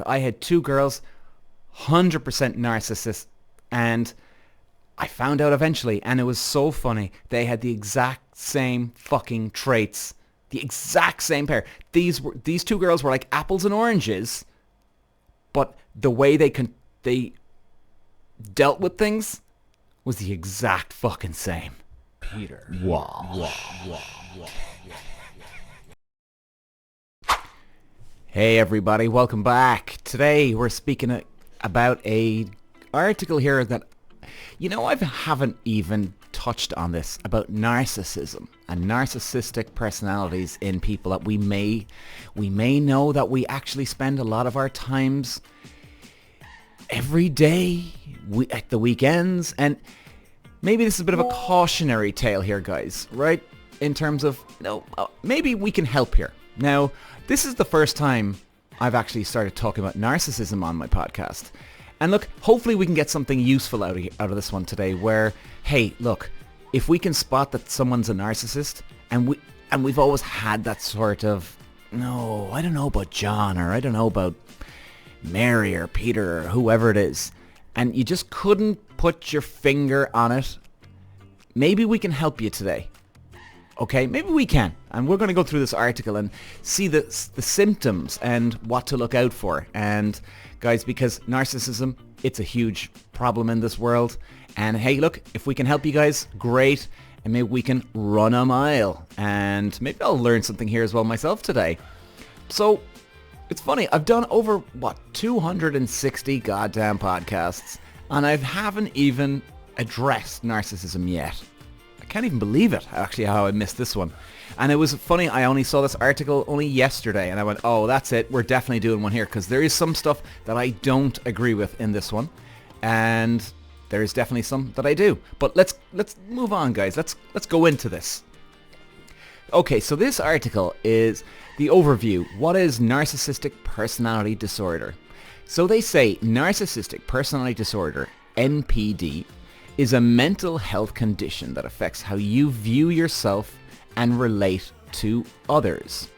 I had two girls, 100% narcissist, and I found out eventually, and it was so funny. They had the exact same fucking traits. The exact same pair. These two girls were like apples and oranges, but the way they dealt with things was the exact fucking same. Peter. Walsh. Hey everybody, welcome back. Today we're speaking about a article here that, I haven't even touched on this, about narcissism and narcissistic personalities in people that we may know that we actually spend a lot of our times every day, at the weekends, and maybe this is a bit of a cautionary tale here, guys, right? In terms of, maybe we can help here. Now, this is the first time I've actually started talking about narcissism on my podcast. And look, hopefully we can get something useful out of this one today where, hey, look, if we can spot that someone's a narcissist and we've always had that sort of, no, I don't know about John, or I don't know about Mary or Peter or whoever it is, and you just couldn't put your finger on it, maybe we can help you today. Okay, maybe we can. And we're going to go through this article and see the symptoms and what to look out for. And guys, because narcissism, it's a huge problem in this world. And hey, look, if we can help you guys, great. And maybe we can run a mile. And maybe I'll learn something here as well myself today. So, it's funny, I've done over, 260 goddamn podcasts. And I haven't even addressed narcissism yet. I can't even believe it, actually, how I missed this one. And it was funny, I only saw this article only yesterday, and I went, oh, that's it, we're definitely doing one here, because there is some stuff that I don't agree with in this one, and there is definitely some that I do. But let's move on, guys. Let's go into this. Okay, so this article is the overview. What is narcissistic personality disorder? So they say narcissistic personality disorder, NPD, is a mental health condition that affects how you view yourself and relate to others.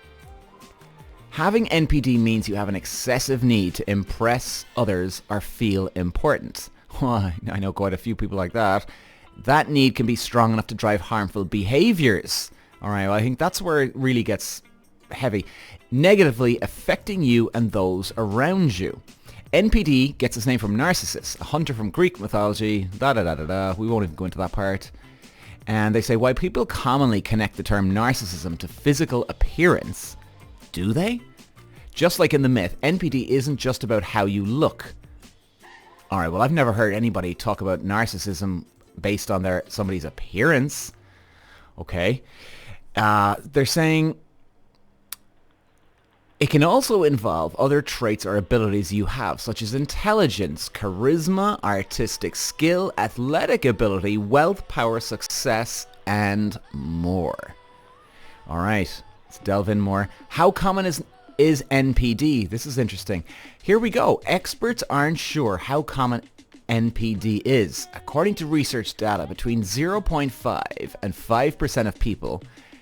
Having NPD means you have an excessive need to impress others or feel important. Well, I know quite a few people like that. That need can be strong enough to drive harmful behaviors. Alright, well, I think that's where it really gets heavy. Negatively affecting you and those around you. NPD gets its name from Narcissus, a hunter from Greek mythology, We won't even go into that part. And they say, why people commonly connect the term narcissism to physical appearance. Do they? Just like in the myth, NPD isn't just about how you look. Alright, well, I've never heard anybody talk about narcissism based on somebody's appearance. Okay. They're saying it can also involve other traits or abilities you have, such as intelligence, charisma, artistic skill, athletic ability, wealth, power, success, and more. All right, let's delve in more. How common is NPD? This is interesting. Here we go. Experts aren't sure how common NPD is. According to research data, between 0.5 and 5% of people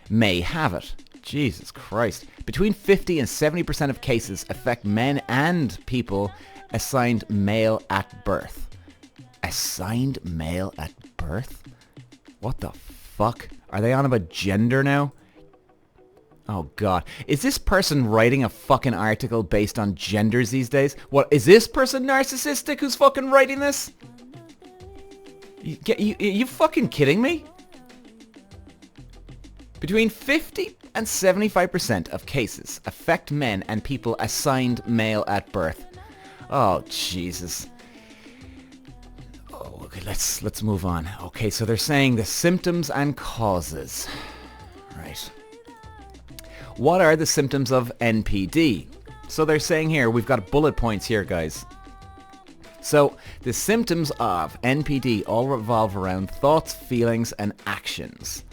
may have it. Jesus Christ. Between 50 and 70% of cases affect men and people assigned male at birth. Assigned male at birth? What the fuck? Are they on about gender now? Oh god. Is this person writing a fucking article based on genders these days? What, is this person narcissistic who's fucking writing this? You fucking kidding me? Between 50 and 75% of cases affect men and people assigned male at birth. Oh, Jesus. Oh, okay, let's move on. Okay, so they're saying the symptoms and causes. Right. What are the symptoms of NPD? So they're saying here, we've got bullet points here, guys. So the symptoms of NPD all revolve around thoughts, feelings, and actions.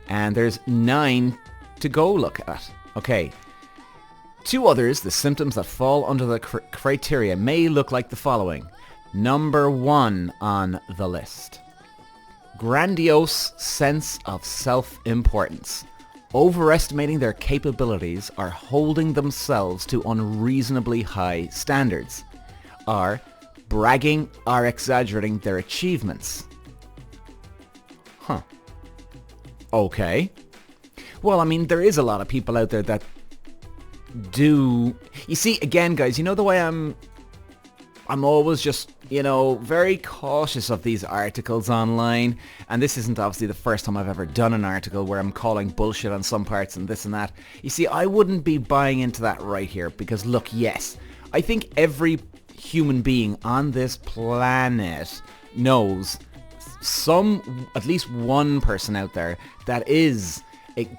And there's 9 to go look at. Okay. 2 others, the symptoms that fall under the criteria may look like the following. Number 1 on the list. Grandiose sense of self-importance. overestimating their capabilities or holding themselves to unreasonably high standards, or bragging or exaggerating their achievements. Huh. Okay. Well, I mean, there is a lot of people out there that do... You see, again, guys, you know the way I'm always just, very cautious of these articles online. And this isn't obviously the first time I've ever done an article where I'm calling bullshit on some parts and this and that. You see, I wouldn't be buying into that right here because, look, yes, I think every human being on this planet knows at least one person out there that is...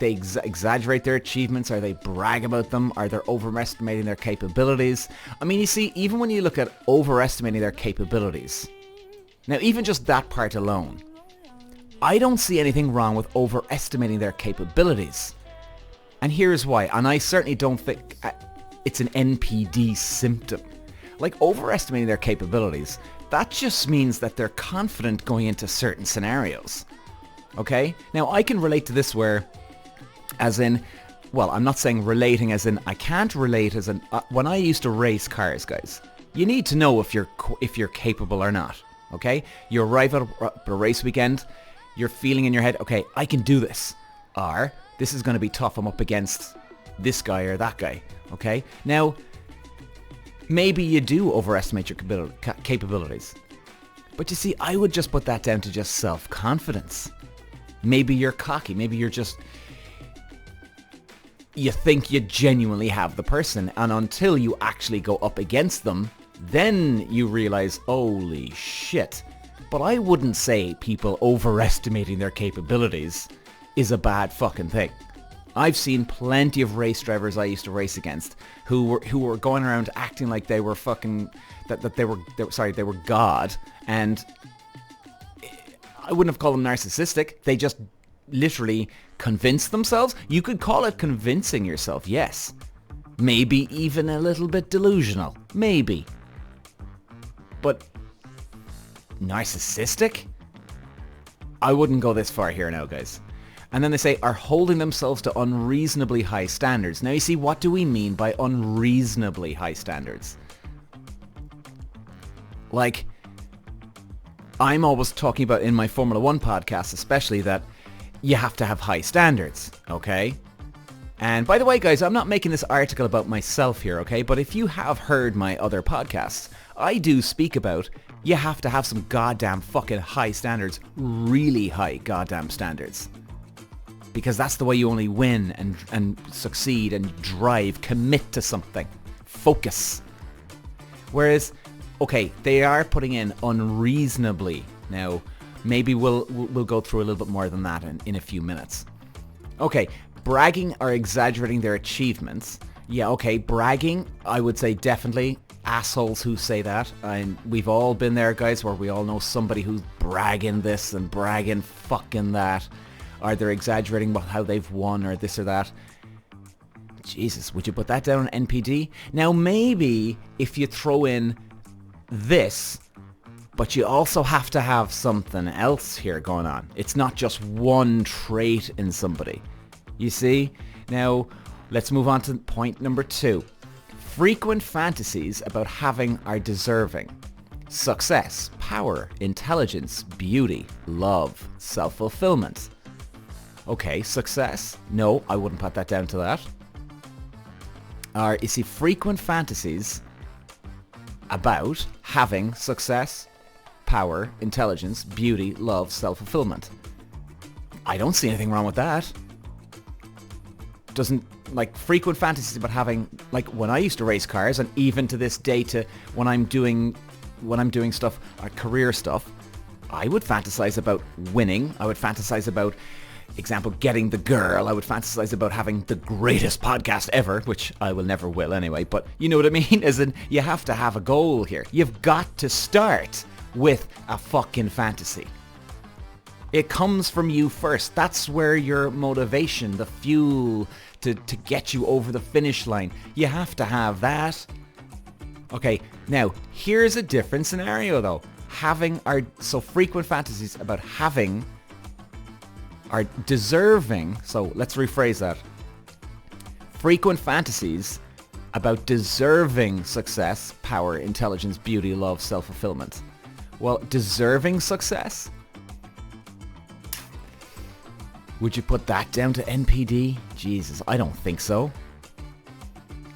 They exaggerate their achievements, or they brag about them, or they're overestimating their capabilities. I mean, you see, even when you look at overestimating their capabilities, now even just that part alone, I don't see anything wrong with overestimating their capabilities. And here's why, and I certainly don't think it's an NPD symptom. Like, overestimating their capabilities, that just means that they're confident going into certain scenarios. Okay? Now, I can relate to this where... As in, well, I'm not saying relating as in, I can't relate as in, when I used to race cars, guys, you need to know if you're capable or not, okay? You arrive at a race weekend, you're feeling in your head, okay, I can do this, or this is going to be tough, I'm up against this guy or that guy, okay? Now, maybe you do overestimate your capabilities, but you see, I would just put that down to just self-confidence. Maybe you're cocky, maybe you're just... You think you genuinely have the person, and until you actually go up against them, then you realize, holy shit. But I wouldn't say people overestimating their capabilities is a bad fucking thing. I've seen plenty of race drivers I used to race against who were going around acting like they were fucking they were God, and I wouldn't have called them narcissistic. They just literally convince themselves. You could call it convincing yourself, yes. Maybe even a little bit delusional. Maybe. But narcissistic? I wouldn't go this far here now, guys. And then they say, are holding themselves to unreasonably high standards. Now you see, what do we mean by unreasonably high standards? Like, I'm always talking about in my Formula 1 podcast especially that you have to have high standards, okay? And by the way, guys, I'm not making this article about myself here, okay? But if you have heard my other podcasts, I do speak about you have to have some goddamn fucking high standards, really high goddamn standards. Because that's the way you only win and succeed and drive, commit to something, focus. Whereas, okay, they are putting in unreasonably. Now, maybe we'll go through a little bit more than that in a few minutes. Okay, bragging or exaggerating their achievements. Yeah, okay, bragging, I would say definitely. Assholes who say that. And we've all been there, guys, where we all know somebody who's bragging this and bragging fucking that. Or they're exaggerating about how they've won or this or that. Jesus, would you put that down on NPD? Now maybe if you throw in this... But you also have to have something else here going on. It's not just one trait in somebody. You see? Now, let's move on to point number 2. Frequent fantasies about having or deserving. Success, power, intelligence, beauty, love, self-fulfillment. Okay, success? No, I wouldn't put that down to that. Or, you see, frequent fantasies about having success, power, intelligence, beauty, love, self-fulfillment. I don't see anything wrong with that. Doesn't, like, frequent fantasies about having, like, when I used to race cars, and even to this day to when I'm doing stuff, career stuff, I would fantasize about winning. I would fantasize about, example, getting the girl. I would fantasize about having the greatest podcast ever, which I will anyway, but you know what I mean? As in, you have to have a goal here. You've got to start with a fucking fantasy. It comes from you first. That's where your motivation, the fuel to get you over the finish line. You have to have that. Okay, now here's a different scenario though. So frequent fantasies about having are deserving, so let's rephrase that. Frequent fantasies about deserving success, power, intelligence, beauty, love, self-fulfillment. Well, deserving success? Would you put that down to NPD? Jesus, I don't think so.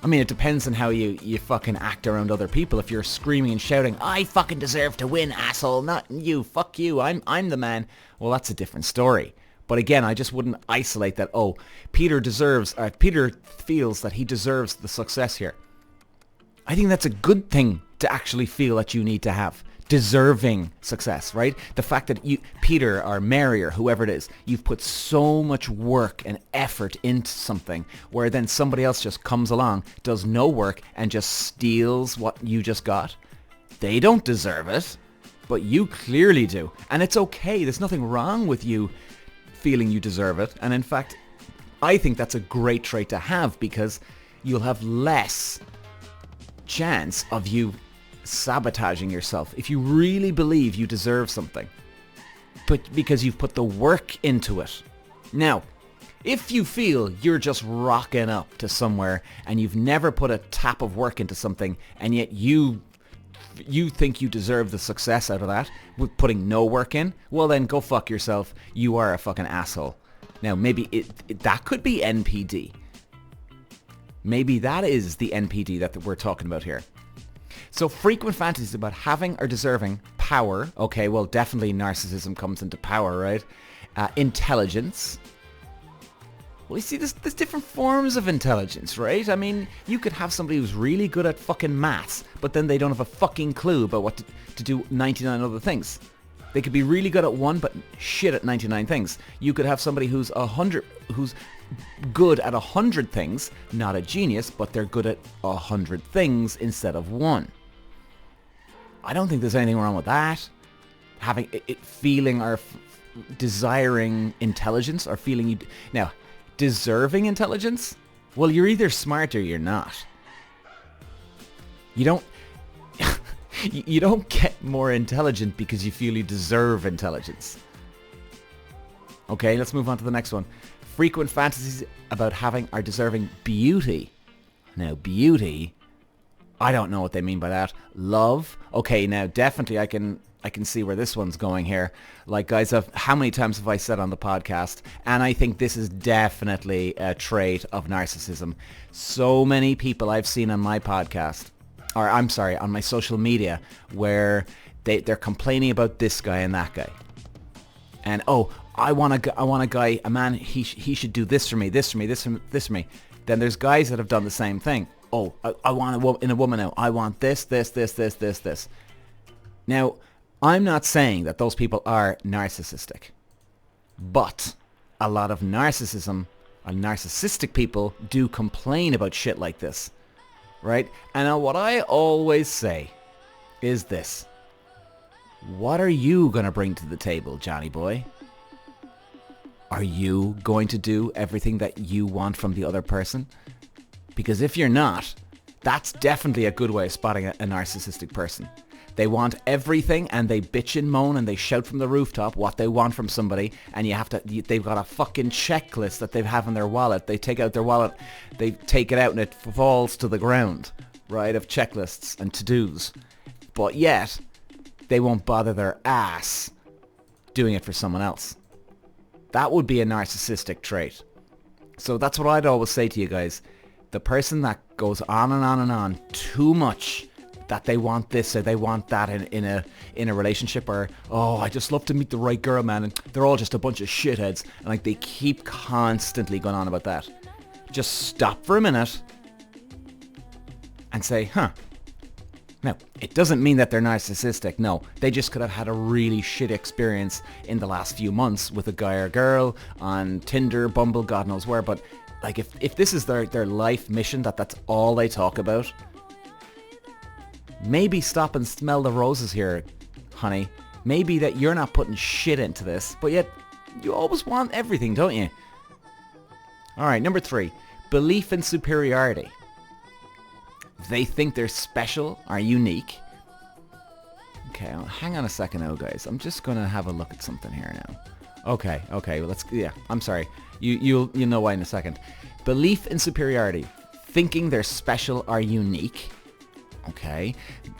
I mean, it depends on how you fucking act around other people. If you're screaming and shouting, I fucking deserve to win, asshole, not you, fuck you, I'm the man. Well, that's a different story. But again, I just wouldn't isolate that, oh, Peter feels that he deserves the success here. I think that's a good thing to actually feel that you need to have. Deserving success, right? The fact that you, Peter or Mary or whoever it is, you've put so much work and effort into something where then somebody else just comes along, does no work and just steals what you just got. They don't deserve it, but you clearly do. And it's okay. There's nothing wrong with you feeling you deserve it. And in fact, I think that's a great trait to have because you'll have less chance of you sabotaging yourself if you really believe you deserve something, but because you've put the work into it. Now, if you feel you're just rocking up to somewhere and you've never put a tap of work into something and yet you think you deserve the success out of that with putting no work in, well then go fuck yourself. You are a fucking asshole. Now maybe that could be NPD. Maybe that is the NPD that we're talking about here. So frequent fantasies about having or deserving power. Okay, well definitely narcissism comes into power, right? Intelligence. Well, you see, there's different forms of intelligence, right? I mean, you could have somebody who's really good at fucking maths, but then they don't have a fucking clue about what to do 99 other things. They could be really good at one, but shit at 99 things. You could have somebody who's good at 100 things, not a genius, but they're good at 100 things instead of one. I don't think there's anything wrong with that. Having feeling or desiring intelligence or feeling you... Now, deserving intelligence? Well, you're either smart or you're not. You don't... you don't get more intelligent because you feel you deserve intelligence. Okay, let's move on to the next one. Frequent fantasies about having or deserving beauty. Now, beauty, I don't know what they mean by that. Love. Okay, now definitely I can see where this one's going here. Like, guys, how many times have I said on the podcast? And I think this is definitely a trait of narcissism. So many people I've seen on my podcast, or I'm sorry, on my social media, where they're complaining about this guy and that guy. And, oh, I want a guy, a man, he should do this for me, this for me, this for me. Then there's guys that have done the same thing. Oh, I want in a woman now. I want this. Now, I'm not saying that those people are narcissistic, but a lot of narcissism and narcissistic people do complain about shit like this, right? And what I always say is this. What are you going to bring to the table, Johnny boy? Are you going to do everything that you want from the other person? Because if you're not, that's definitely a good way of spotting a narcissistic person. They want everything and they bitch and moan and they shout from the rooftop what they want from somebody, and they've got a fucking checklist that they have in their wallet. They take out their wallet, they take it out and it falls to the ground, right, of checklists and to-dos. But yet, they won't bother their ass doing it for someone else. That would be a narcissistic trait. So that's what I'd always say to you guys. The person that goes on and on and on too much, that they want this or they want that in a relationship, or, oh, I just love to meet the right girl, man, and they're all just a bunch of shitheads, and like they keep constantly going on about that. Just stop for a minute and say, huh. Now, it doesn't mean that they're narcissistic. No, they just could have had a really shit experience in the last few months with a guy or girl on Tinder, Bumble, God knows where. But like, if this is their life mission, that's all they talk about, maybe stop and smell the roses here, honey. Maybe that you're not putting shit into this, but yet you always want everything, don't you? All right, number 3, belief in superiority. They think they're special or unique. Okay, hang on a second now, guys. I'm just going to have a look at something here now. Okay, well, I'm sorry. You'll know why in a second. Belief in superiority. Thinking they're special or unique. Okay.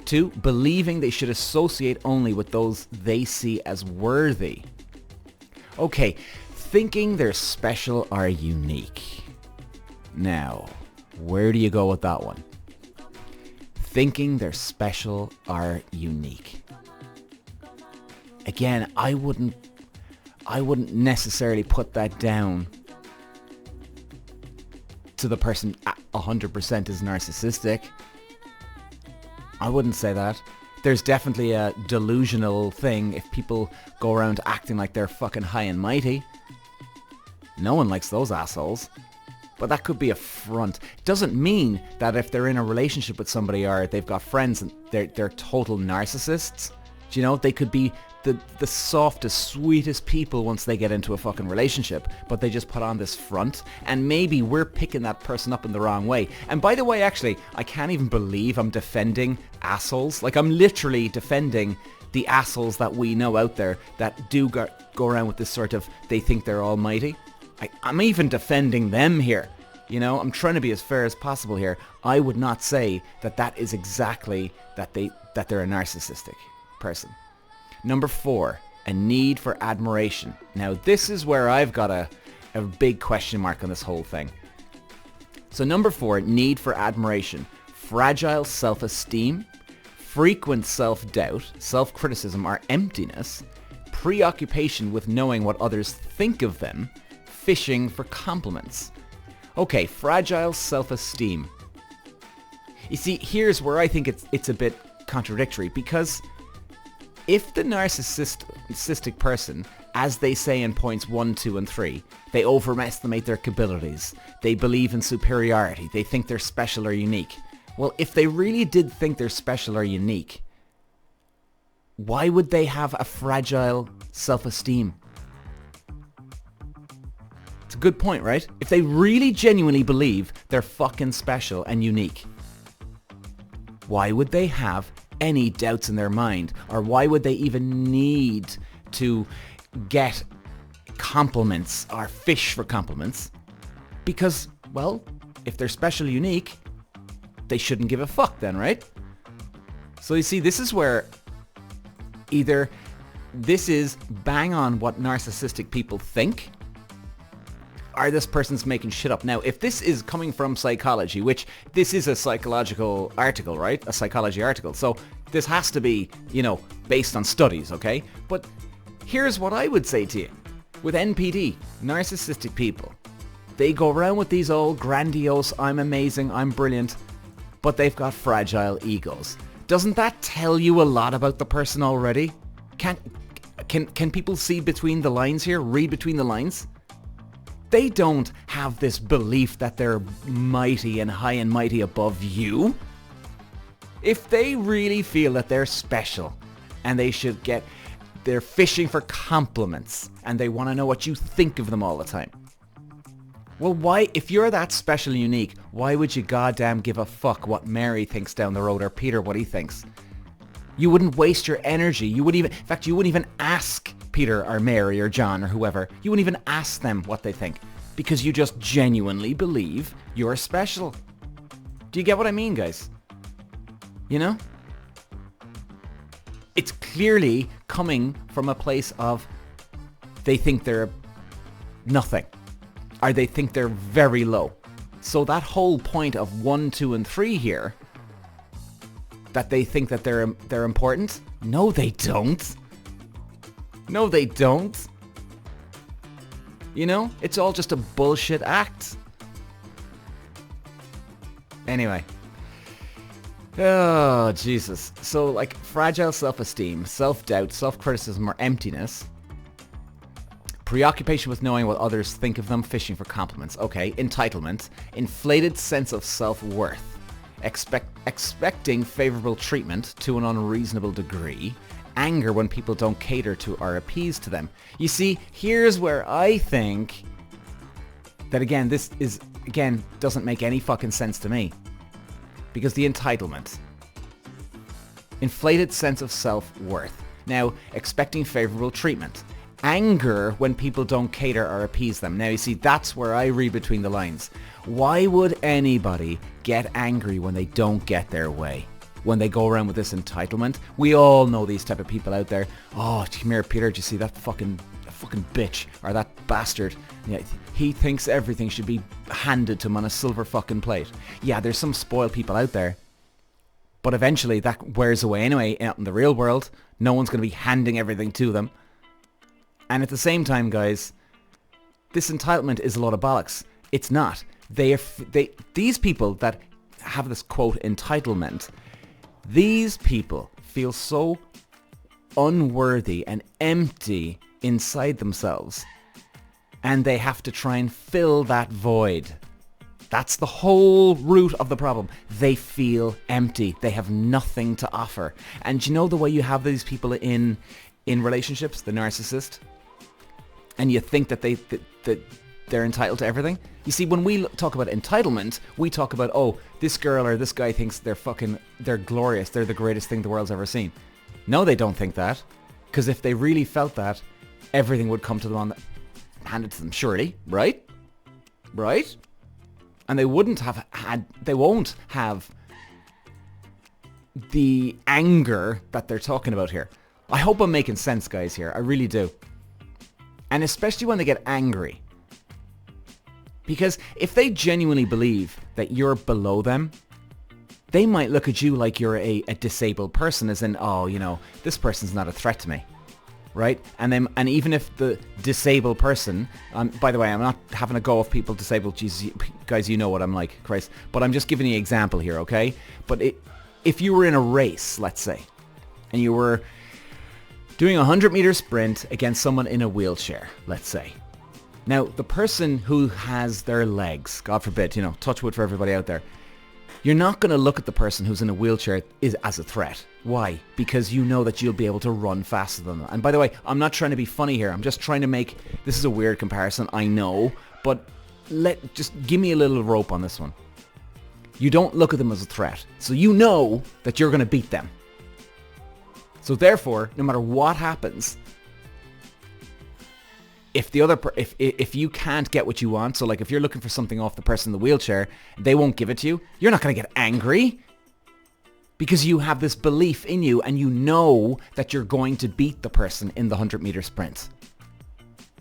2, believing they should associate only with those they see as worthy. Okay, thinking they're special or unique. Now, where do you go with that one? Thinking they're special or unique. Again, I wouldn't necessarily put that down to the person 100% is narcissistic. I wouldn't say that. There's definitely a delusional thing if people go around acting like they're fucking high and mighty. No one likes those assholes. But that could be a front. It doesn't mean that if they're in a relationship with somebody or they've got friends and they're total narcissists. Do you know, they could be the softest, sweetest people once they get into a fucking relationship, but they just put on this front, and maybe we're picking that person up in the wrong way. And by the way, actually, I can't even believe I'm defending assholes. Like, I'm literally defending the assholes that we know out there that do go around with this sort of, they think they're almighty. I'm even defending them here. You know, I'm trying to be as fair as possible here. I would not say that is exactly that they're a narcissistic person. Number 4, a need for admiration. Now, this is where I've got a big question mark on this whole thing. So number 4, need for admiration. Fragile self-esteem, frequent self-doubt, self-criticism or emptiness, preoccupation with knowing what others think of them, fishing for compliments. Okay, fragile self-esteem. You see, here's where I think it's a bit contradictory, because if the narcissistic person, as they say in points 1, 2 and 3, they overestimate their capabilities, they believe in superiority, they think they're special or unique. Well, if they really did think they're special or unique, why would they have a fragile self-esteem? It's a good point, right? If they really genuinely believe they're fucking special and unique, why would they have any doubts in their mind? Or why would they even need to get compliments or fish for compliments? Because, well, if they're special, unique, they shouldn't give a fuck then, right? So you see, this is where either this is bang on what narcissistic people think, or this person's making shit up. Now, if this is coming from psychology, which this is a psychological article, right? A psychology article. So this has to be, you know, based on studies, okay? But here's what I would say to you. With NPD, narcissistic people, they go around with these old grandiose, I'm amazing, I'm brilliant, but they've got fragile egos. Doesn't that tell you a lot about the person already? Can people see between the lines here? Read between the lines? They don't have this belief that they're mighty and high and mighty above you. If they really feel that they're special and they're fishing for compliments and they want to know what you think of them all the time. Well, why, if you're that special and unique, why would you goddamn give a fuck what Mary thinks down the road or Peter what he thinks? You wouldn't waste your energy. You wouldn't even ask Peter or Mary or John or whoever. You wouldn't even ask them what they think, because you just genuinely believe you're special. Do you get what I mean, guys? You know? It's clearly coming from a place of they think they're nothing, or they think they're very low. So that whole point of 1, 2 and 3 here, that they think that they're important, no they don't. No, they don't. You know? It's all just a bullshit act. Anyway. Oh, Jesus. So, like, fragile self-esteem, self-doubt, self-criticism, or emptiness. Preoccupation with knowing what others think of them, fishing for compliments. Okay. Entitlement. Inflated sense of self-worth. Expecting favorable treatment to an unreasonable degree. Anger when people don't cater to or appease to them. You see, here's where I think that, again, this is, again, doesn't make any fucking sense to me. Because the entitlement. Inflated sense of self-worth. Now, expecting favorable treatment. anger when people don't cater or appease them. Now, you see, that's where I read between the lines. Why would anybody get angry when they don't get their way? When they go around with this entitlement? We all know these type of people out there. Oh, come here, Peter, did you see that fucking bitch or that bastard? Yeah, he thinks everything should be handed to him on a silver fucking plate. Yeah, there's some spoiled people out there. But eventually that wears away anyway out in the real world. No one's going to be handing everything to them. And at the same time, guys, this entitlement is a lot of bollocks. It's not. These people that have this quote entitlement, these people feel so unworthy and empty inside themselves, and they have to try and fill that void. That's the whole root of the problem. They feel empty. They have nothing to offer. And you know the way you have these people in relationships, the narcissist, and you think that they're entitled to everything? You see, when we talk about entitlement, we talk about, oh, this girl or this guy thinks they're glorious, they're the greatest thing the world's ever seen. No, they don't think that. Because if they really felt that, everything would come to them handed to them, surely, right? Right? And they won't have the anger that they're talking about here. I hope I'm making sense, guys, here. I really do. And especially when they get angry. Because if they genuinely believe that you're below them, they might look at you like you're a disabled person, as in, oh, you know, this person's not a threat to me. Right? And even if the disabled person, by the way, I'm not having a go of people disabled. Jesus, guys, you know what I'm like, Christ. But I'm just giving you an example here, okay? But if you were in a race, let's say, and you were doing a 100-meter sprint against someone in a wheelchair, let's say. Now, the person who has their legs, God forbid, you know, touch wood for everybody out there, you're not going to look at the person who's in a wheelchair as a threat. Why? Because you know that you'll be able to run faster than them. And by the way, I'm not trying to be funny here. I'm just trying to make... This is a weird comparison, I know. But just give me a little rope on this one. You don't look at them as a threat. So you know that you're going to beat them. So therefore, no matter what happens, if you can't get what you want, so like if you're looking for something off the person in the wheelchair, they won't give it to you, you're not going to get angry because you have this belief in you and you know that you're going to beat the person in the 100-meter sprint.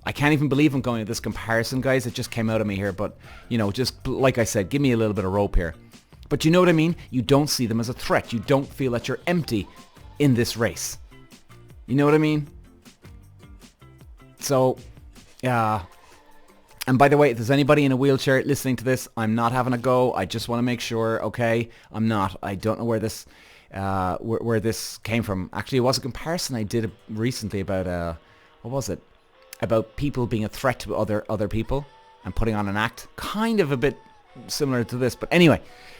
I can't even believe I'm going to this comparison, guys. It just came out of me here, but, you know, just like I said, give me a little bit of rope here. But you know what I mean? You don't see them as a threat. You don't feel that you're empty in this race. You know what I mean? So... and by the way, if there's anybody in a wheelchair listening to this, I'm not having a go. I just want to make sure, okay? I'm not. I don't know where this where this came from. Actually, it was a comparison I did recently about what was it? About people being a threat to other people and putting on an act. Kind of a bit similar to this, but anyway.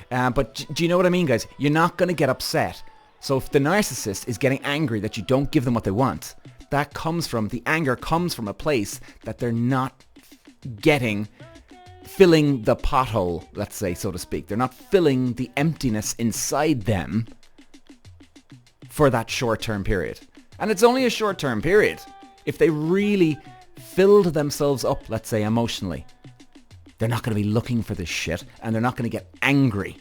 But do you know what I mean, guys? You're not going to get upset. So if the narcissist is getting angry that you don't give them what they want, the anger comes from a place that they're not filling the pothole, let's say, so to speak. They're not filling the emptiness inside them for that short-term period. And it's only a short-term period. If they really filled themselves up, let's say, emotionally, they're not going to be looking for this shit and they're not going to get angry.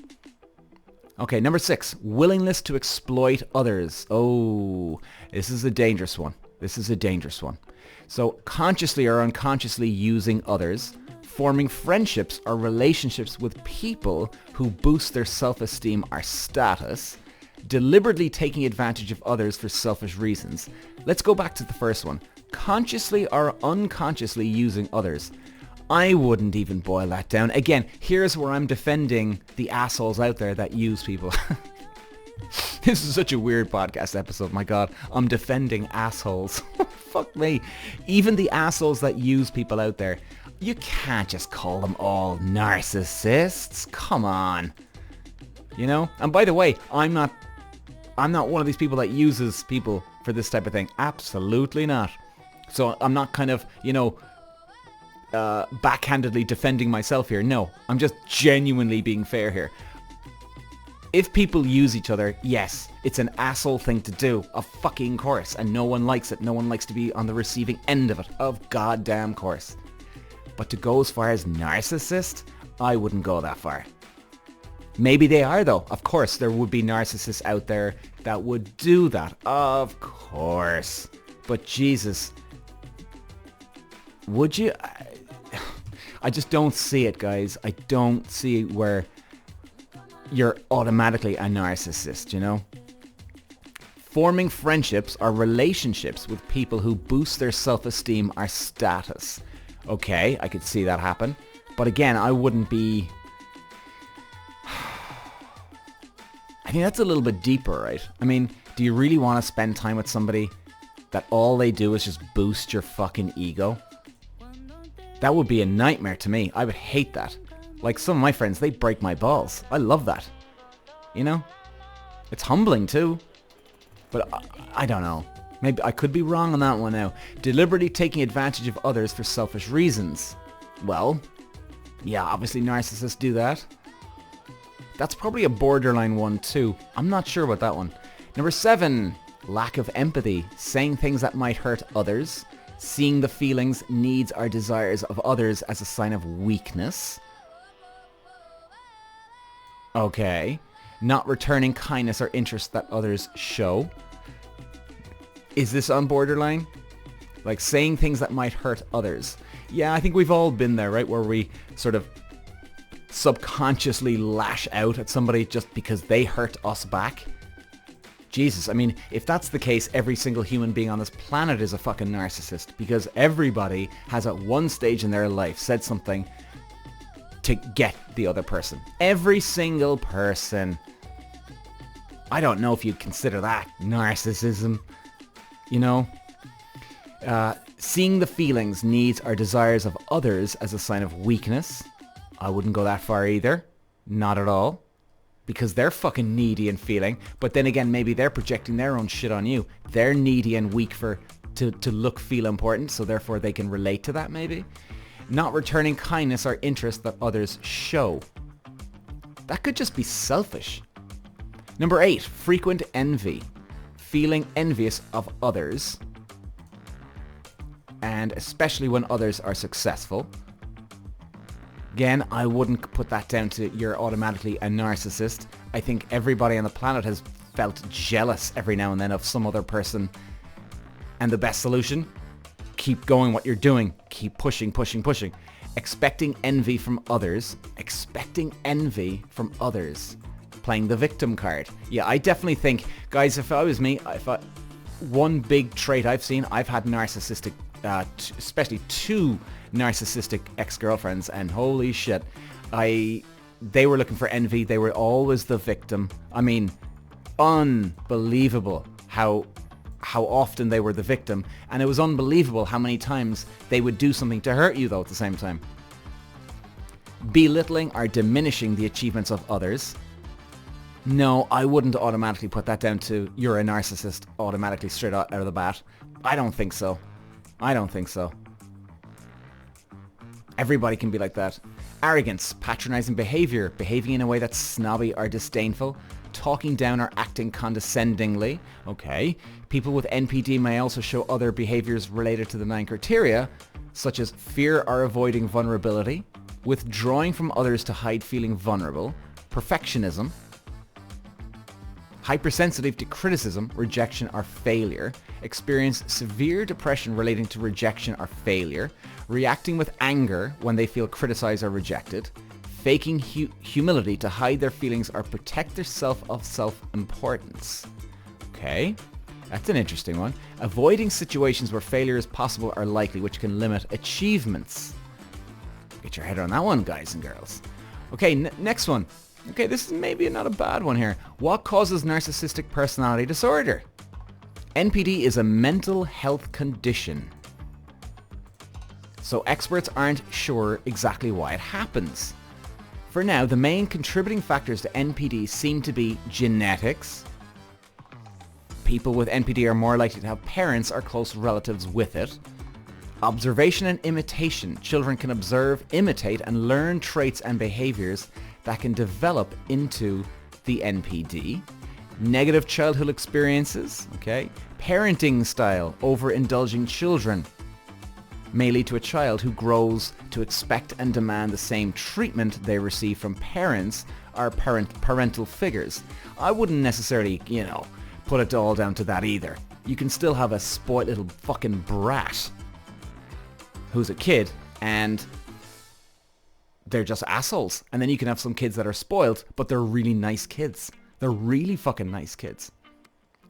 Okay, number 6, willingness to exploit others. Oh, this is a dangerous one. This is a dangerous one. So consciously or unconsciously using others, forming friendships or relationships with people who boost their self-esteem or status, deliberately taking advantage of others for selfish reasons. Let's go back to the first one. Consciously or unconsciously using others. I wouldn't even boil that down. Again, here's where I'm defending the assholes out there that use people. This is such a weird podcast episode, my God. I'm defending assholes. Fuck me. Even the assholes that use people out there, you can't just call them all narcissists. Come on. You know? And by the way, I'm not one of these people that uses people for this type of thing. Absolutely not. So I'm not kind of, you know, backhandedly defending myself here. No, I'm just genuinely being fair here. If people use each other, yes, it's an asshole thing to do, of fucking course, and no one likes it. No one likes to be on the receiving end of it, of goddamn course. But to go as far as narcissist, I wouldn't go that far. Maybe they are though. Of course, there would be narcissists out there that would do that. Of course. But Jesus, would you? I just don't see it, guys. I don't see where you're automatically a narcissist, you know? Forming friendships or relationships with people who boost their self-esteem or status. Okay, I could see that happen. But again, I wouldn't be... I think that's a little bit deeper, right? I mean, do you really want to spend time with somebody that all they do is just boost your fucking ego? That would be a nightmare to me. I would hate that. Like some of my friends, they break my balls. I love that. You know? It's humbling too. But I don't know. Maybe I could be wrong on that one now. Deliberately taking advantage of others for selfish reasons. Well, yeah, obviously narcissists do that. That's probably a borderline one too. I'm not sure about that one. Number 7, lack of empathy. Saying things that might hurt others. Seeing the feelings, needs, or desires of others as a sign of weakness. Okay. Not returning kindness or interest that others show. Is this on borderline? Like saying things that might hurt others. Yeah, I think we've all been there, right? Where we sort of subconsciously lash out at somebody just because they hurt us back. Jesus, I mean, if that's the case, every single human being on this planet is a fucking narcissist, because everybody has at one stage in their life said something to get the other person. Every single person. I don't know if you'd consider that narcissism, you know? Seeing the feelings, needs, or desires of others as a sign of weakness. I wouldn't go that far either. Not at all. Because they're fucking needy and feeling, but then again, maybe they're projecting their own shit on you. They're needy and weak to look, feel important, so therefore they can relate to that maybe. Not returning kindness or interest that others show. That could just be selfish. Number 8, frequent envy. Feeling envious of others, and especially when others are successful. Again, I wouldn't put that down to you're automatically a narcissist. I think everybody on the planet has felt jealous every now and then of some other person. And the best solution? Keep going what you're doing. Keep pushing, pushing, pushing. Expecting envy from others. Expecting envy from others. Playing the victim card. Yeah, I definitely think, guys, if I was me, one big trait I've seen, I've had narcissistic, especially 2 narcissistic ex-girlfriends, and holy shit, they were looking for envy. They were always the victim. I mean, unbelievable how often they were the victim, and it was unbelievable how many times they would do something to hurt you though at the same time. Belittling or diminishing the achievements of others. No, I wouldn't automatically put that down to you're a narcissist automatically straight out of the bat. I don't think so. I don't think so. Everybody can be like that. Arrogance, patronizing behavior, behaving in a way that's snobby or disdainful, talking down or acting condescendingly. Okay. People with NPD may also show other behaviors related to the 9 criteria, such as fear or avoiding vulnerability, withdrawing from others to hide feeling vulnerable, perfectionism, hypersensitive to criticism, rejection or failure, experience severe depression relating to rejection or failure, reacting with anger when they feel criticized or rejected, faking humility to hide their feelings or protect their self-importance. Okay, that's an interesting one. Avoiding situations where failure is possible or likely, which can limit achievements. Get your head around that one, guys and girls. Okay, next one. Okay, this is maybe not a bad one here. What causes narcissistic personality disorder? NPD is a mental health condition. So experts aren't sure exactly why it happens. For now, the main contributing factors to NPD seem to be genetics. People with NPD are more likely to have parents or close relatives with it. Observation and imitation. Children can observe, imitate, and learn traits and behaviors that can develop into the NPD. Negative childhood experiences, okay? Parenting style, overindulging children, may lead to a child who grows to expect and demand the same treatment they receive from parents or parental figures. I wouldn't necessarily, put it all down to that either. You can still have a spoiled little fucking brat who's a kid and they're just assholes. And then you can have some kids that are spoiled, but they're really nice kids. They're really fucking nice kids.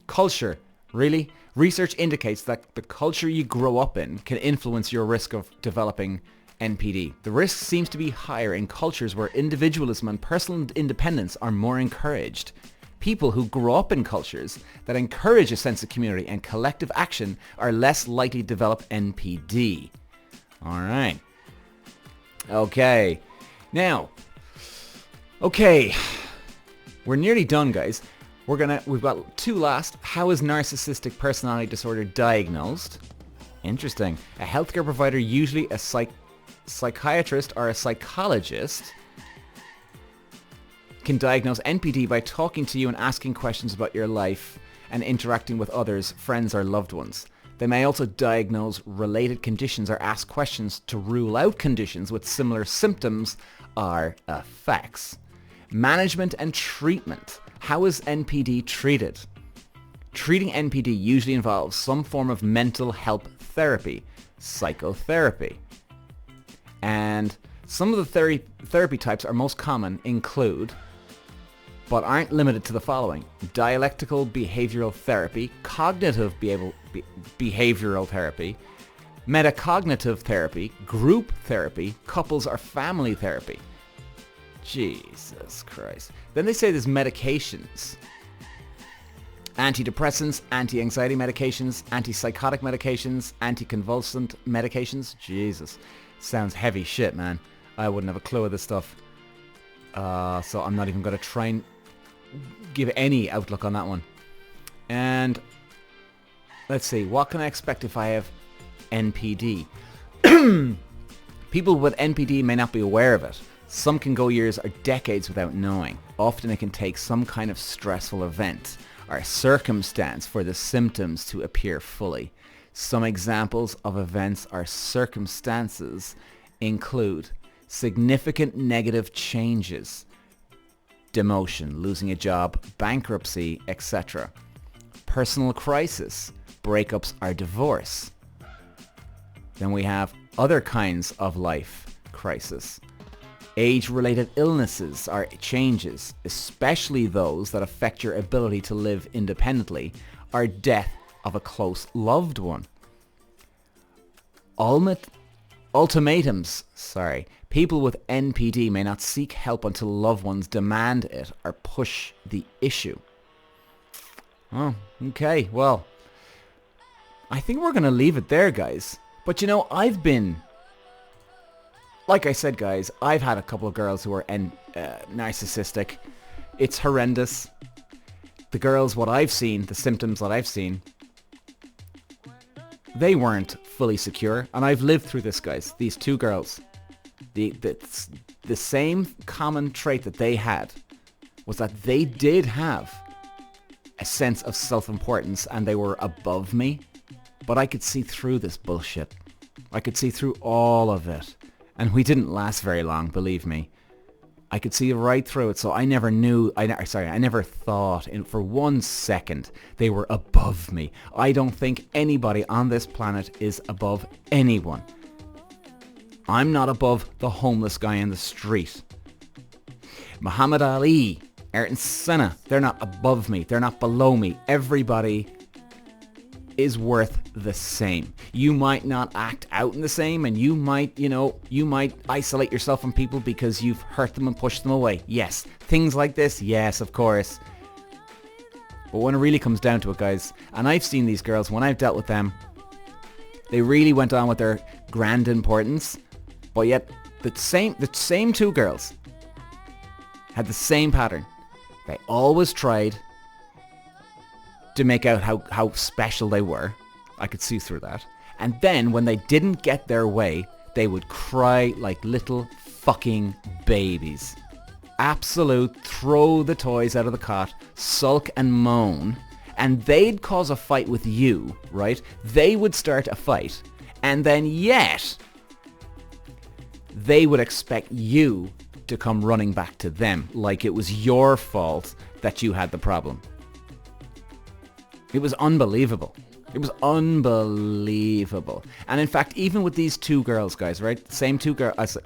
Culture, really? Research indicates that the culture you grow up in can influence your risk of developing NPD. The risk seems to be higher in cultures where individualism and personal independence are more encouraged. People who grow up in cultures that encourage a sense of community and collective action are less likely to develop NPD. Alright. Okay. Now. Okay. We're nearly done, guys. We've got two last. How is narcissistic personality disorder diagnosed? Interesting. A healthcare provider, usually a psychiatrist or a psychologist, can diagnose NPD by talking to you and asking questions about your life and interacting with others, friends or loved ones. They may also diagnose related conditions or ask questions to rule out conditions with similar symptoms or effects. Management and treatment. How is NPD treated? Treating NPD usually involves some form of mental health therapy, psychotherapy. And some of the therapy types are most common include, but aren't limited to the following: dialectical behavioral therapy, cognitive behavioral therapy, metacognitive therapy, group therapy, couples or family therapy. Jesus Christ. Then they say there's medications. Antidepressants, anti-anxiety medications, antipsychotic medications, anticonvulsant medications. Jesus. Sounds heavy shit, man. I wouldn't have a clue of this stuff. So I'm not even going to try and give any outlook on that one. And let's see. What can I expect if I have NPD? People with NPD may not be aware of it. Some can go years or decades without knowing. Often it can take some kind of stressful event or circumstance for the symptoms to appear fully. Some examples of events or circumstances include significant negative changes, demotion, losing a job, bankruptcy, etc. Personal crisis, breakups or divorce. Then we have other kinds of life crisis. Age-related illnesses or changes, especially those that affect your ability to live independently, or death of a close loved one. Ultimatums. People with NPD may not seek help until loved ones demand it or push the issue. Oh, okay. Well, I think we're going to leave it there, guys. But like I said, guys, I've had a couple of girls who are narcissistic. It's horrendous. The girls, what I've seen, the symptoms that I've seen, they weren't fully secure. And I've lived through this, guys. These two girls. The same common trait that they had was that they did have a sense of self-importance and they were above me. But I could see through this bullshit. I could see through all of it. And we didn't last very long, believe me. I could see right through it, so I never thought for 1 second they were above me. I don't think anybody on this planet is above anyone. I'm not above the homeless guy in the street. Muhammad Ali, Ayrton Senna, they're not above me. They're not below me. Everybody is worth the same. You might not act out in the same, and you might isolate yourself from people because you've hurt them and pushed them away. Yes. Things like this, yes, of course. But when it really comes down to it, guys, and I've seen these girls, when I've dealt with them, they really went on with their grand importance, but yet the same two girls had the same pattern. They always tried to make out how special they were. I could see through that. And then when they didn't get their way, they would cry like little fucking babies. absolute throw the toys out of the cot, sulk and moan, and they'd cause a fight with you, right? They would start a fight, and then yet they would expect you to come running back to them like it was your fault that you had the problem. It was unbelievable. It was unbelievable. And in fact, even with these two girls, guys, right? Same two girls.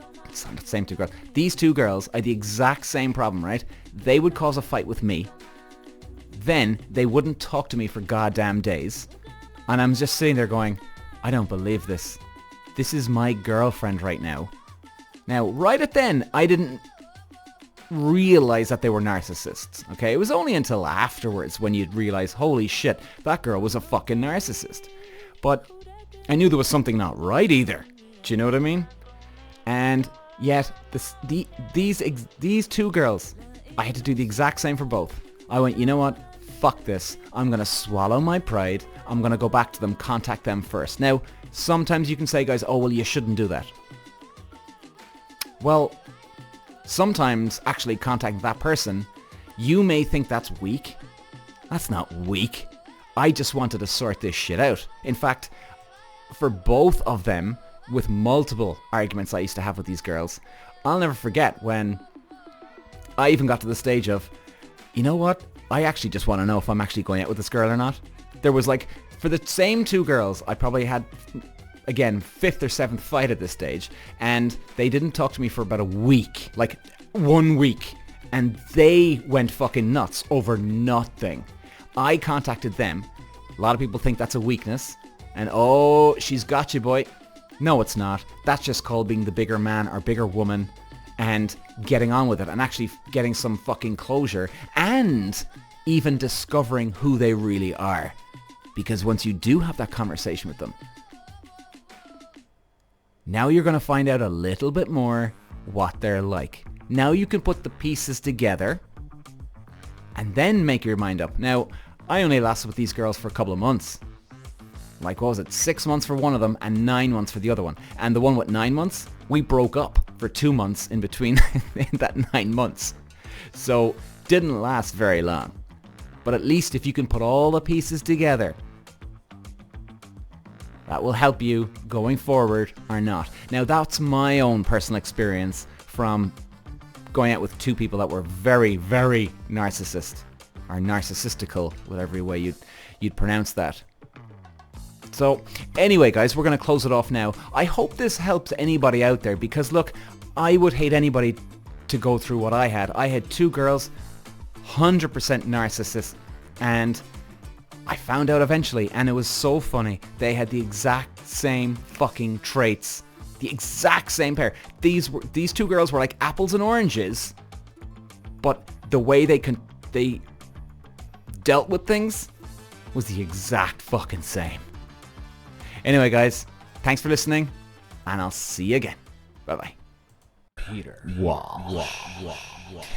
Same two girls. These two girls had the exact same problem, right? They would cause a fight with me. Then they wouldn't talk to me for goddamn days. And I'm just sitting there going, I don't believe this. This is my girlfriend right now. Now, right at then, I didn't realize that they were narcissists, okay? It was only until afterwards when you'd realize, holy shit, that girl was a fucking narcissist. But I knew there was something not right either. Do you know what I mean? And yet, these two girls, I had to do the exact same for both. I went, you know what? Fuck this. I'm going to swallow my pride. I'm going to go back to them, contact them first. Now, sometimes you can say, guys, oh, well, you shouldn't do that. Well, sometimes actually contacting that person, you may think that's weak. That's not weak. I just wanted to sort this shit out. In fact, for both of them, with multiple arguments I used to have with these girls, I'll never forget when I even got to the stage of, you know what? I actually just want to know if I'm actually going out with this girl or not. There was like, for the same two girls, I probably had, again, 5th or 7th fight at this stage, and they didn't talk to me for about a week, like 1 week, and they went fucking nuts over nothing. I contacted them. A lot of people think that's a weakness, and oh, she's got you, boy. No, it's not. That's just called being the bigger man or bigger woman and getting on with it and actually getting some fucking closure and even discovering who they really are. Because once you do have that conversation with them, now you're going to find out a little bit more what they're like. Now you can put the pieces together and then make your mind up. Now, I only lasted with these girls for a couple of months. Like, what was it? 6 months for one of them and 9 months for the other one. And the one with 9 months, we broke up for 2 months in between that 9 months. So, didn't last very long. But at least if you can put all the pieces together, that will help you going forward or not. Now, that's my own personal experience from going out with two people that were very, very narcissist or narcissistical, whatever way you'd pronounce that. So anyway, guys, we're going to close it off now. I hope this helps anybody out there because, look, I would hate anybody to go through what I had. I had two girls, 100% narcissists, and I found out eventually, and it was so funny. They had the exact same fucking traits. The exact same pair. These two girls were like apples and oranges, but the way they dealt with things was the exact fucking same. Anyway, guys, thanks for listening, and I'll see you again. Bye-bye. Peter Walsh. Walsh.